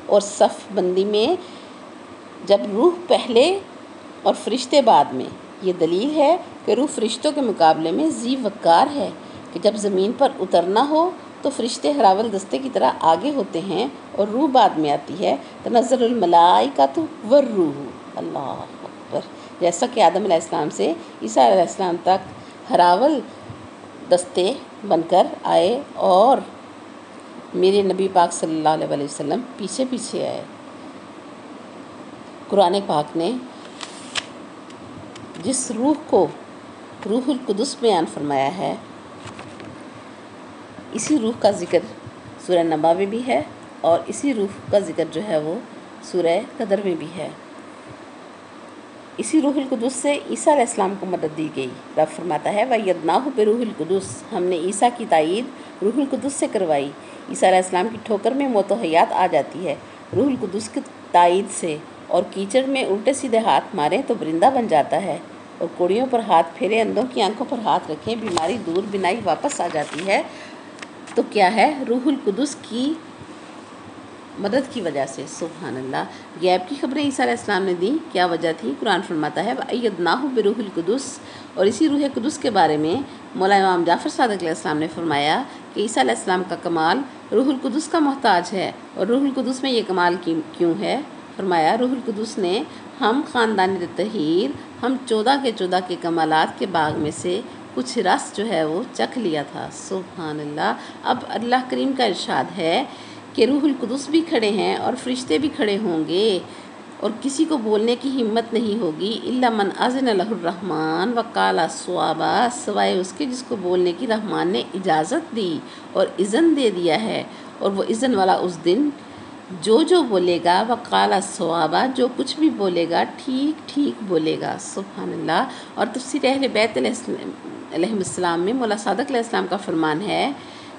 اور صف بندی میں جب روح پہلے اور فرشتے بعد میں۔ یہ دلیل ہے کہ روح فرشتوں کے مقابلے میں ذی وقار ہے کہ جب زمین پر اترنا ہو تو فرشتے ہراول دستے کی طرح آگے ہوتے ہیں اور روح بعد میں آتی ہے۔ تنزل الملائکۃ والروح، اللہ اکبر۔ جیسا کہ آدم علیہ السلام سے عیسیٰ علیہ السلام تک ہراول دستے بن کر آئے اور میرے نبی پاک صلی اللہ علیہ وسلم پیچھے پیچھے آئے۔ قرآن پاک نے جس روح کو روح القدس بیان فرمایا ہے، اسی روح کا ذکر سورہ نبا میں بھی ہے اور اسی روح کا ذکر جو ہے وہ سورہ قدر میں بھی ہے۔ اسی روح القدس سے عیسیٰ علیہ السلام کو مدد دی گئی۔ رب فرماتا ہے وَأَيَّدْنَاهُ بِرُوحِ الْقُدُسِ، ہم نے عیسیٰ کی تائید روح القدس سے کروائی۔ عیسیٰ علیہ السلام کی ٹھوکر میں موت و حیات آ جاتی ہے روح القدس کی تائید سے، اور کیچڑ میں الٹے سیدھے ہاتھ ماریں تو برندہ بن جاتا ہے، اور کوڑیوں پر ہاتھ پھیرے، اندھوں کی آنکھوں پر ہاتھ رکھیں، بیماری دور، بینائی واپس آ جاتی ہے۔ تو کیا ہے؟ روح القدس کی مدد کی وجہ سے۔ سبحان اللہ۔ غیب کی خبریں عیسیٰ علیہ السلام نے دی، کیا وجہ تھی؟ قرآن فرماتا ہے وَأَيَّدْنَاهُ بِرُوحِ الْقُدُسِ، اور اسی روح قدس کے بارے میں مولا امام جعفر صادق علیہ السلام نے فرمایا کہ عیسیٰ علیہ السلام کا کمال روح القدس کا محتاج ہے۔ اور روح القدس میں یہ کمال کیوں ہے؟ فرمایا روح القدس نے ہم خاندان طہیر، ہم 14 کے کمالات کے باغ میں سے کچھ رس جو ہے وہ چکھ لیا تھا۔ سبحان اللہ۔ اب اللہ کریم کا ارشاد ہے کہ روح القدس بھی کھڑے ہیں اور فرشتے بھی کھڑے ہوں گے، اور کسی کو بولنے کی ہمت نہیں ہوگی الا من اذن له الرحمن وقال صوابا، سوائے اس کے جس کو بولنے کی رحمان نے اجازت دی اور اذن دے دیا ہے، اور وہ اذن والا اس دن جو بولے گا وقال صوابا، جو کچھ بھی بولے گا ٹھیک بولے گا۔ سبحان اللہ۔ اور تفسیر اہل بیت علیہ السلام میں مولا صادق علیہ السلام کا فرمان ہے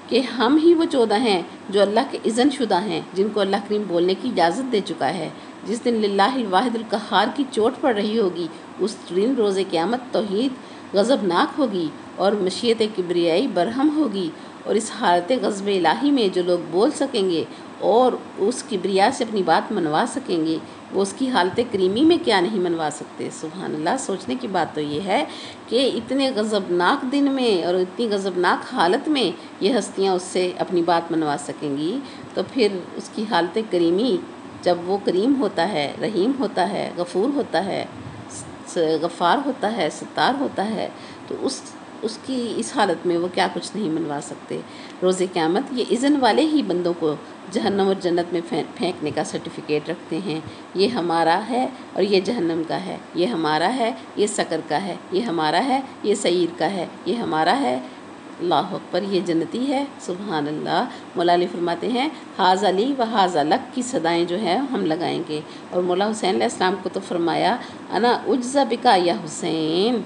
کہ ہم ہی وہ 14 ہیں جو اللہ کے اذن شدہ ہیں، جن کو اللہ کریم بولنے کی اجازت دے چکا ہے۔ جس دن للہ الواحد القہار کی چوٹ پڑ رہی ہوگی، اس دن روز قیامت توحید غضبناک ہوگی اور مشیت کبریائی برہم ہوگی، اور اس حالت غضب الہی میں جو لوگ بول سکیں گے اور اس کبریا سے اپنی بات منوا سکیں گے، وہ اس کی حالت کریمی میں کیا نہیں منوا سکتے۔ سبحان اللہ۔ سوچنے کی بات تو یہ ہے کہ اتنے غضبناک دن میں اور اتنی غضبناک حالت میں یہ ہستیاں اس سے اپنی بات منوا سکیں گی، تو پھر اس کی حالت کریمی، جب وہ کریم ہوتا ہے، رحیم ہوتا ہے، غفور ہوتا ہے، غفار ہوتا ہے، ستار ہوتا ہے، تو اس کی اس حالت میں وہ کیا کچھ نہیں منوا سکتے۔ روز قیامت یہ اذن والے ہی بندوں کو جہنم اور جنت میں پھینکنے کا سرٹیفکیٹ رکھتے ہیں۔ یہ ہمارا ہے اور یہ جہنم کا ہے، یہ ہمارا ہے، یہ سقر کا ہے، یہ ہمارا ہے، یہ سعیر کا ہے، یہ ہمارا ہے، اللہ اکبر، یہ جنتی ہے۔ سبحان اللہ۔ مولا علی فرماتے ہیں حاذا لی و حاذا لک کی صدائیں جو ہیں ہم لگائیں گے، اور مولا حسین علیہ السلام کو تو فرمایا انا اجزا بکا یا حسین،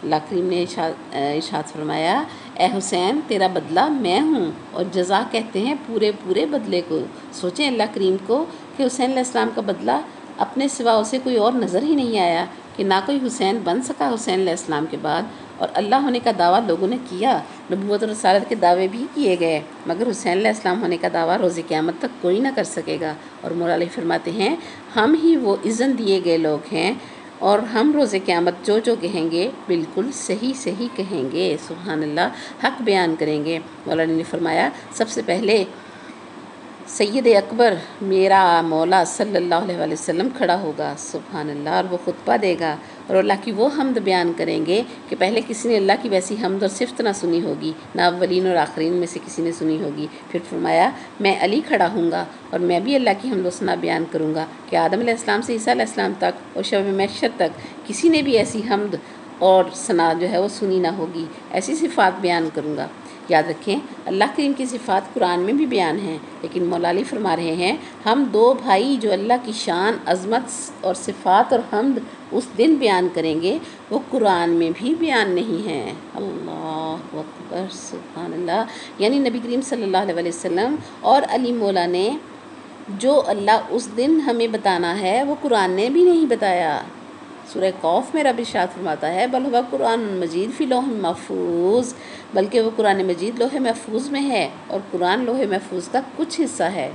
اللہ کریم نے ارشاد فرمایا اے حسین تیرا بدلہ میں ہوں، اور جزا کہتے ہیں پورے بدلے کو۔ سوچیں اللہ کریم کو کہ حسین علیہ السلام کا بدلہ اپنے سوا اسے کوئی اور نظر ہی نہیں آیا، کہ نہ کوئی حسین بن سکا حسین علیہ السلام کے بعد، اور اللہ ہونے کا دعویٰ لوگوں نے کیا، نبوت اور رسالت کے دعوے بھی کیے گئے، مگر حسین علیہ السلام ہونے کا دعویٰ روز قیامت تک کوئی نہ کر سکے گا۔ اور مولا علی فرماتے ہیں ہم ہی وہ اذن دیے گئے لوگ ہیں، اور ہم روز قیامت جو کہیں گے بالکل صحیح کہیں گے۔ سبحان اللہ۔ حق بیان کریں گے۔ مولا علی نے فرمایا سب سے پہلے سید اکبر میرا مولا صلی اللہ علیہ وسلم کھڑا ہوگا، سبحان اللہ، اور وہ خطبہ دے گا، اور اللہ کی وہ حمد بیان کریں گے کہ پہلے کسی نے اللہ کی ویسی حمد اور صفت نہ سنی ہوگی، نہ اولین اور آخرین میں سے کسی نے سنی ہوگی۔ پھر فرمایا میں علی کھڑا ہوں گا اور میں بھی اللہ کی حمد و ثنا بیان کروں گا کہ آدم علیہ السلام سے عیسیٰ علیہ السلام تک اور شب محشر تک کسی نے بھی ایسی حمد اور ثنا جو ہے وہ سنی نہ ہوگی، ایسی صفات بیان کروں گا۔ یاد رکھیں اللہ کریم کی صفات قرآن میں بھی بیان ہیں، لیکن مولا علی فرما رہے ہیں ہم 2 بھائی جو اللہ کی شان، عظمت اور صفات اور حمد اس دن بیان کریں گے، وہ قرآن میں بھی بیان نہیں ہیں۔ اللہ اکبر، سبحان اللہ۔ یعنی نبی کریم صلی اللہ علیہ وسلم اور علی مولا نے جو اللہ اس دن ہمیں بتانا ہے وہ قرآن نے بھی نہیں بتایا۔ سورہ قوف میں رب ارشاد فرماتا ہے بل ہوا قرآن مجید فی لوح محفوظ، بلکہ وہ قرآن مجید لوح محفوظ میں ہے، اور قرآن لوح محفوظ کا کچھ حصہ ہے۔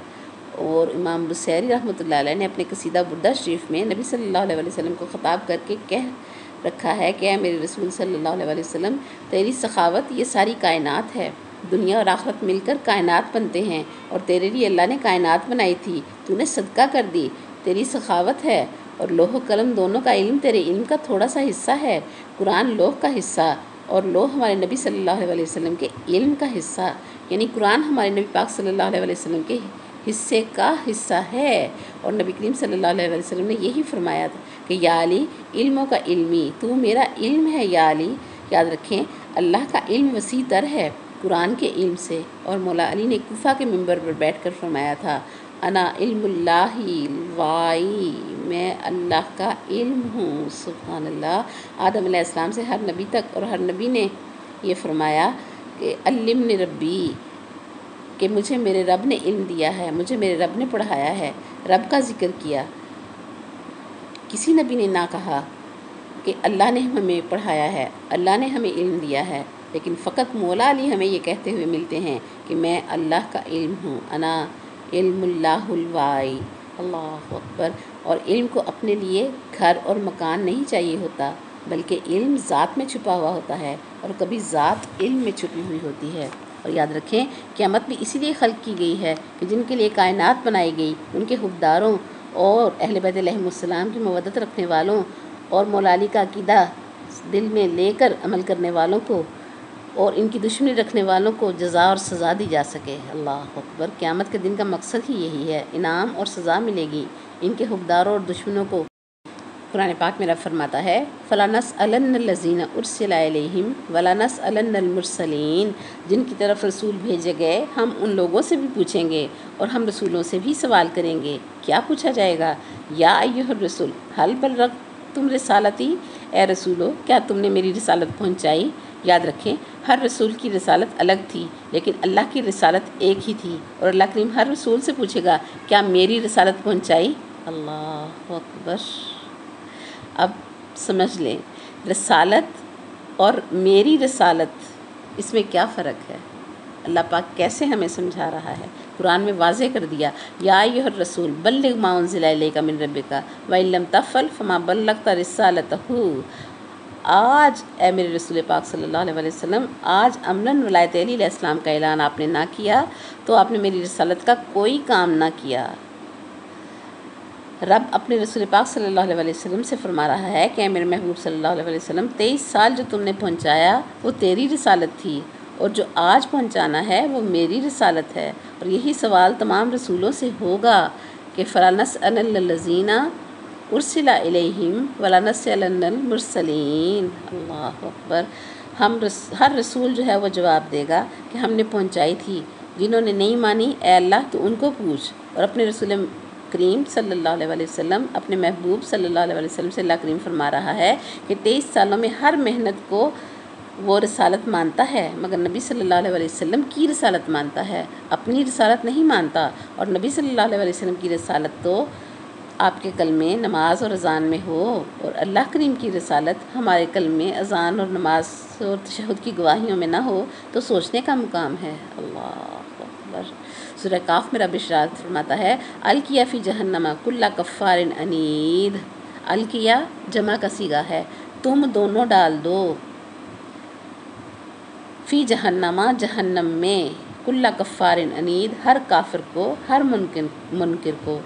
اور امام بصیری رحمۃ اللہ علیہ نے اپنے قصیدہ بردہ شریف میں نبی صلی اللہ علیہ وسلم کو خطاب کر کے کہہ رکھا ہے کہ اے میرے رسول صلی اللہ علیہ وسلم، تیری سخاوت یہ ساری کائنات ہے، دنیا اور آخرت مل کر کائنات بنتے ہیں، اور تیرے لیے اللہ نے کائنات بنائی تھی، تو نے صدقہ کر دی، تیری سخاوت ہے، اور لوح و قلم دونوں کا علم تیرے علم کا تھوڑا سا حصہ ہے، قرآن لوح کا حصہ اور لوح ہمارے نبی صلی اللہ علیہ وسلم کے علم کا حصہ، یعنی قرآن ہمارے نبی پاک صلی اللہ علیہ وسلم کے حصے کا حصہ ہے۔ اور نبی کریم صلی اللہ علیہ وسلم نے یہی فرمایا تھا کہ یا علی علموں کا علمی، تو میرا علم ہے یا علی۔ یاد رکھیں اللہ کا علم وسیع تر ہے قرآن کے علم سے، اور مولا علی نے کوفہ کے منبر پر بیٹھ کر فرمایا تھا انا علم اللہ وائی، میں اللہ کا علم ہوں۔ سبحان اللہ۔ آدم علیہ السلام سے ہر نبی تک اور ہر نبی نے یہ فرمایا کہ علمنی ربی، کہ مجھے میرے رب نے علم دیا ہے، مجھے میرے رب نے پڑھایا ہے، رب کا ذکر کیا۔ کسی نبی نے نہ کہا کہ اللہ نے ہمیں پڑھایا ہے، اللہ نے ہمیں علم دیا ہے، لیکن فقط مولا علی ہمیں یہ کہتے ہوئے ملتے ہیں کہ میں اللہ کا علم ہوں، انا علم اللہ الوائی، اللہ اکبر۔ اور علم کو اپنے لیے گھر اور مکان نہیں چاہیے ہوتا، بلکہ علم ذات میں چھپا ہوا ہوتا ہے، اور کبھی ذات علم میں چھپی ہوئی ہوتی ہے۔ اور یاد رکھیں قیامت بھی اسی لیے خلق کی گئی ہے کہ جن کے لیے کائنات بنائی گئی، ان کے حقداروں اور اہل بیت علیہم السلام کی مودت رکھنے والوں اور مولا علی کا عقیدہ دل میں لے کر عمل کرنے والوں کو اور ان کی دشمنی رکھنے والوں کو جزا اور سزا دی جا سکے۔ اللہ اکبر۔ قیامت کے دن کا مقصد ہی یہی ہے، انعام اور سزا ملے گی ان کے حقداروں اور دشمنوں کو۔ قرآن پاک میں رب فرماتا ہے فَلَنَسْأَلَنَّ الَّذِينَ أُرْسِلَ إِلَيْهِمْ وَلَنَسْأَلَنَّ الْمُرْسَلِينَ، جن کی طرف رسول بھیجے گئے ہم ان لوگوں سے بھی پوچھیں گے اور ہم رسولوں سے بھی سوال کریں گے۔ کیا پوچھا جائے گا؟ یا ایھا الرسول هل بلغتم رسالتی، اے رسولو کیا تم نے میری رسالت پہنچائی؟ یاد رکھیں ہر رسول کی رسالت الگ تھی، لیکن اللہ کی رسالت ایک ہی تھی، اور اللہ کریم ہر رسول سے پوچھے گا کیا میری رسالت پہنچائی؟ اللہ اکبر۔ اب سمجھ لیں رسالت اور میری رسالت اس میں کیا فرق ہے، اللہ پاک کیسے ہمیں سمجھا رہا ہے۔ قرآن میں واضح کر دیا یا ایھا الرسول بلغ ما انزل الیک من ربک وان لم تفعل فما بلغت رسالتہ۔ آج اے میرے رسول پاک صلی اللہ علیہ وسلم، آج عملاً ولایت علی علیہ السلام کا اعلان آپ نے نہ کیا تو آپ نے میری رسالت کا کوئی کام نہ کیا۔ رب اپنے رسول پاک صلی اللہ علیہ وسلم سے فرما رہا ہے کہ اے میرے محبوب صلی اللہ علیہ وسلم، 23 سال جو تم نے پہنچایا وہ تیری رسالت تھی، اور جو آج پہنچانا ہے وہ میری رسالت ہے۔ اور یہی سوال تمام رسولوں سے ہوگا کہ فَلَنَسْأَلَنَّ الَّذِينَ أُرْسِلَ إِلَيْهِمْ وَلَنَسْأَلَنَّ الْمُرْسَلِينَ۔ اللہ اکبر۔ ہر رسول جو ہے وہ جواب دے گا کہ ہم نے پہنچائی تھی، جنہوں نے نہیں مانی اے اللہ تو ان کو پوچھ۔ اور اپنے رسول کریم صلی اللہ علیہ وسلم، اپنے محبوب صلی اللہ علیہ وسلم سے اللہ کریم فرما رہا ہے کہ 23 سالوں میں ہر محنت کو وہ رسالت مانتا ہے، مگر نبی صلی اللہ علیہ وسلم کی رسالت مانتا ہے، اپنی رسالت نہیں مانتا۔ اور نبی صلی اللہ علیہ وسلم کی رسالت تو آپ کے کلمے نماز اور اذان میں ہو، اور اللہ کریم کی رسالت ہمارے کلمے اذان اور نماز اور تشہد کی گواہیوں میں نہ ہو تو سوچنے کا مقام ہے۔ اللہ اکبر۔ سورہ کاف میں رب ارشاد فرماتا ہے القیا فی جہنم کل کفار عنید۔ القیا جمع کا صیغہ ہے، تم دونوں ڈال دو، فی جہنم جہنم میں، کل کفار عنید ہر کافر کو، ہر منکر کو۔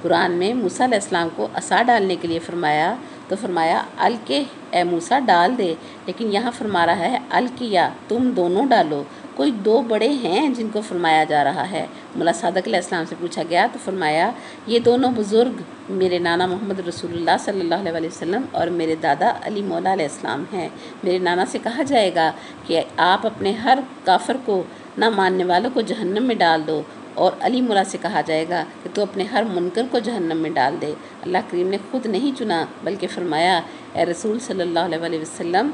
قرآن میں موسیٰ علیہ السلام کو عصا ڈالنے کے لیے فرمایا تو فرمایا القِ، اے موسیٰ ڈال دے، لیکن یہاں فرما رہا ہے القیا تم دونوں ڈالو۔ کوئی دو بڑے ہیں جن کو فرمایا جا رہا ہے۔ مولا صادق علیہ السلام سے پوچھا گیا تو فرمایا یہ دونوں بزرگ میرے نانا محمد رسول اللہ صلی اللہ علیہ وسلم اور میرے دادا علی مولا علیہ السلام ہیں۔ میرے نانا سے کہا جائے گا کہ آپ اپنے ہر کافر کو، نہ ماننے والوں کو جہنم میں ڈال دو، اور علی مولا سے کہا جائے گا کہ تو اپنے ہر منکر کو جہنم میں ڈال دے۔ اللہ کریم نے خود نہیں چنا بلکہ فرمایا اے رسول صلی اللہ علیہ وسلم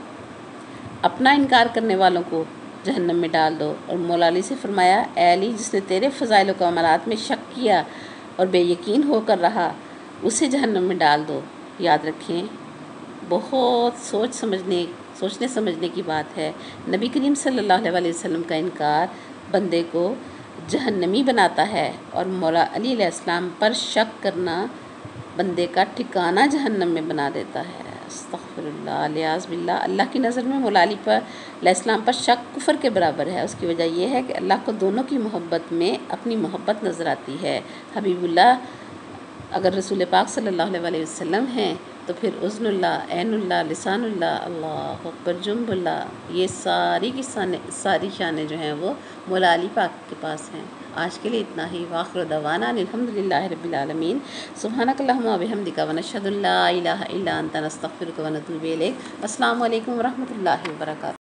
اپنا انکار کرنے والوں کو جہنم میں ڈال دو، اور مولا علی سے فرمایا اے علی جس نے تیرے فضائل و کمالات میں شک کیا اور بے یقین ہو کر رہا اسے جہنم میں ڈال دو۔ یاد رکھیں بہت سوچنے سمجھنے کی بات ہے۔ نبی کریم صلی اللہ علیہ وسلم کا انکار بندے کو جہنمی بناتا ہے، اور مولا علی علیہ السلام پر شک کرنا بندے کا ٹھکانہ جہنم میں بنا دیتا ہے۔ استغفر اللہ، الیاذ باللہ۔ اللہ کی نظر میں مولا علی علیہ السلام پر شک کفر کے برابر ہے۔ اس کی وجہ یہ ہے کہ اللہ کو دونوں کی محبت میں اپنی محبت نظر آتی ہے۔ حبیب اللہ اگر رسول پاک صلی اللہ علیہ وسلم ہیں تو پھر اذن اللہ، عین اللہ، لسان اللہ، اللہ اکبر، جنب اللہ، یہ ساری کی ساری شانیں جو ہیں وہ مولا علی پاک کے پاس ہیں۔ آج کے لیے اتنا ہی۔ وآخر دعوانا الحمدللہ رب العالمین۔ سبحانک اللہم و بحمدک ونشہد ان لا الہ الا انت نستغفرک ونتوب الیک۔ السلام علیکم ورحمۃ اللہ وبرکاتہ۔